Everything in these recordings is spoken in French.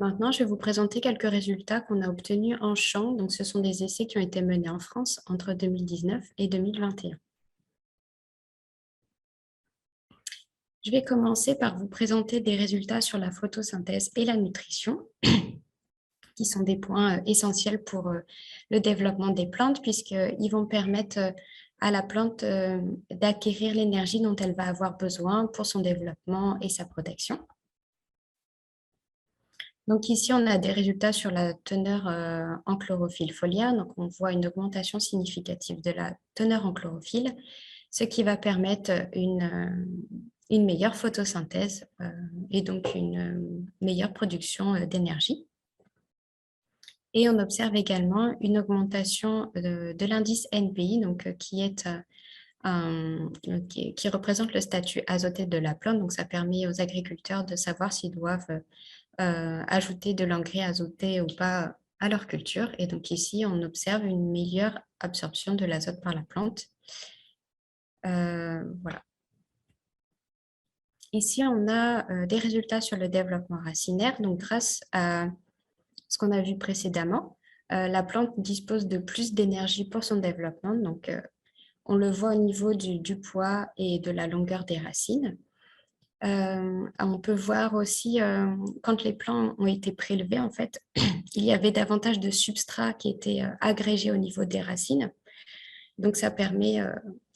Maintenant, je vais vous présenter quelques résultats qu'on a obtenus en champ. Donc, ce sont des essais qui ont été menés en France entre 2019 et 2021. Je vais commencer par vous présenter des résultats sur la photosynthèse et la nutrition, qui sont des points essentiels pour le développement des plantes, puisqu'ils vont permettre à la plante d'acquérir l'énergie dont elle va avoir besoin pour son développement et sa protection. Donc ici, on a des résultats sur la teneur en chlorophylle foliaire. Donc on voit une augmentation significative de la teneur en chlorophylle, ce qui va permettre une meilleure photosynthèse et donc une meilleure production d'énergie. Et on observe également une augmentation de l'indice NPI, donc, qui représente le statut azoté de la plante. Donc ça permet aux agriculteurs de savoir s'ils doivent ajouter de l'engrais azoté ou pas à leur culture. Et donc ici, on observe une meilleure absorption de l'azote par la plante. Voilà. Ici, on a des résultats sur le développement racinaire. Donc, grâce à ce qu'on a vu précédemment, la plante dispose de plus d'énergie pour son développement. Donc, on le voit au niveau du poids et de la longueur des racines. On peut voir aussi, quand les plants ont été prélevés, en fait, il y avait davantage de substrats qui étaient agrégés au niveau des racines. Donc, ça permet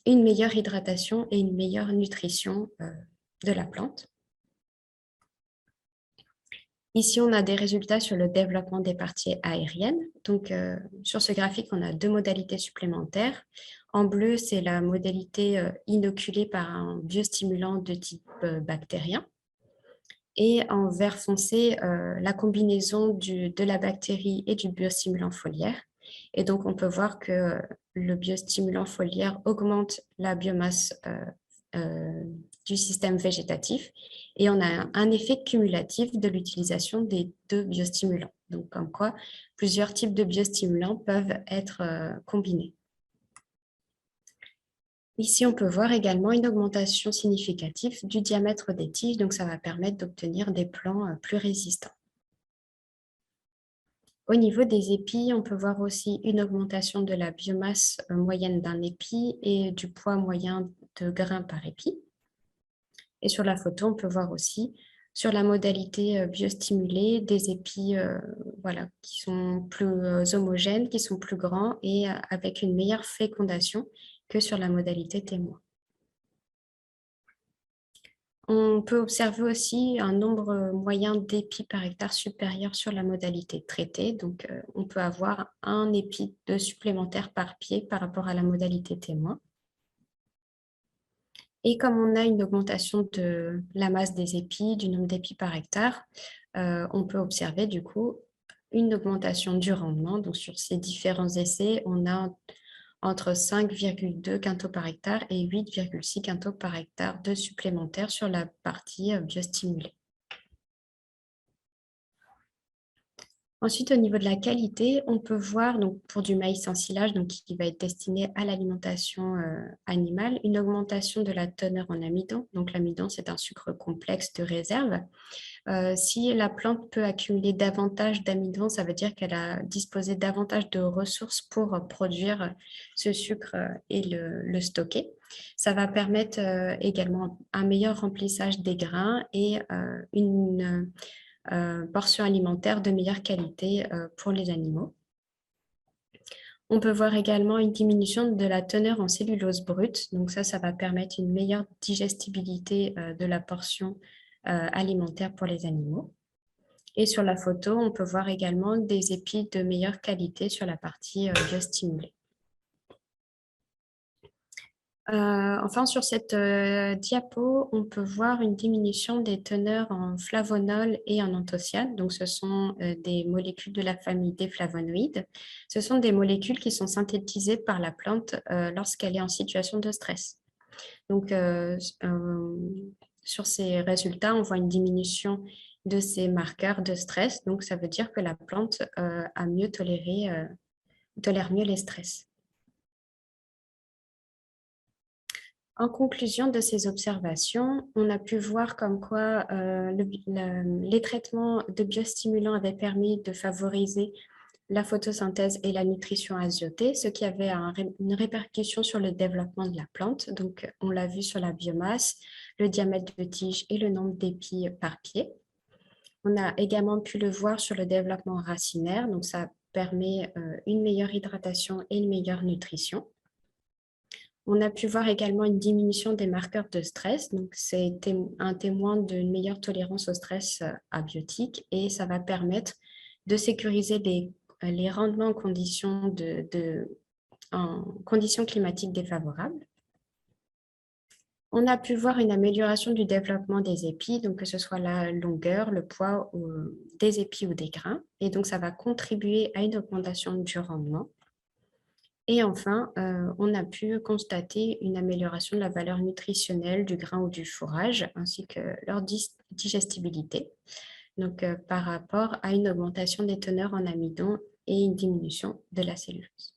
une meilleure hydratation et une meilleure nutrition de la plante. Ici, on a des résultats sur le développement des parties aériennes. Donc, sur ce graphique, on a deux modalités supplémentaires. En bleu, c'est la modalité inoculée par un biostimulant de type bactérien. Et en vert foncé, la combinaison de la bactérie et du biostimulant foliaire. Et donc, on peut voir que le biostimulant foliaire augmente la biomasse du système végétatif et on a un effet cumulatif de l'utilisation des deux biostimulants. Donc, comme quoi, plusieurs types de biostimulants peuvent être combinés. Ici, on peut voir également une augmentation significative du diamètre des tiges, donc ça va permettre d'obtenir des plants plus résistants. Au niveau des épis, on peut voir aussi une augmentation de la biomasse moyenne d'un épi et du poids moyen de grains par épi. Et sur la photo, on peut voir aussi sur la modalité biostimulée des épis voilà, qui sont plus homogènes, qui sont plus grands et avec une meilleure fécondation que sur la modalité témoin. On peut observer aussi un nombre moyen d'épis par hectare supérieur sur la modalité traitée. Donc, on peut avoir un épi de supplémentaire par pied par rapport à la modalité témoin. Et comme on a une augmentation de la masse des épis, du nombre d'épis par hectare, on peut observer du coup une augmentation du rendement. Donc, sur ces différents essais, on a entre 5,2 quintaux par hectare et 8,6 quintaux par hectare de supplémentaires sur la partie biostimulée. Ensuite, au niveau de la qualité, on peut voir donc, pour du maïs en silage, donc, qui va être destiné à l'alimentation animale, une augmentation de la teneur en amidon. Donc, l'amidon, c'est un sucre complexe de réserve. Si la plante peut accumuler davantage d'amidon, ça veut dire qu'elle a disposé davantage de ressources pour produire ce sucre et le stocker. Ça va permettre également un meilleur remplissage des grains et une portion alimentaire de meilleure qualité pour les animaux. On peut voir également une diminution de la teneur en cellulose brute. Donc ça va permettre une meilleure digestibilité de la portion alimentaire pour les animaux. Et sur la photo, on peut voir également des épis de meilleure qualité sur la partie biostimulée. Enfin, sur cette diapo, on peut voir une diminution des teneurs en flavonol et en anthocyanes. Donc, ce sont des molécules de la famille des flavonoïdes. Ce sont des molécules qui sont synthétisées par la plante lorsqu'elle est en situation de stress. Donc, sur ces résultats, on voit une diminution de ces marqueurs de stress. Donc, ça veut dire que la plante a mieux tolère mieux les stress. En conclusion de ces observations, on a pu voir comme quoi les traitements de biostimulants avaient permis de favoriser la photosynthèse et la nutrition azotée, ce qui avait une répercussion sur le développement de la plante. Donc, on l'a vu sur la biomasse, le diamètre de tige et le nombre d'épis par pied. On a également pu le voir sur le développement racinaire, donc ça permet une meilleure hydratation et une meilleure nutrition. On a pu voir également une diminution des marqueurs de stress, donc c'est un témoin d'une meilleure tolérance au stress abiotique et ça va permettre de sécuriser les rendements en conditions climatiques défavorables. On a pu voir une amélioration du développement des épis, donc que ce soit la longueur, le poids des épis ou des grains. Et donc, ça va contribuer à une augmentation du rendement. Et enfin, on a pu constater une amélioration de la valeur nutritionnelle du grain ou du fourrage, ainsi que leur digestibilité, donc par rapport à une augmentation des teneurs en amidon et une diminution de la cellulose.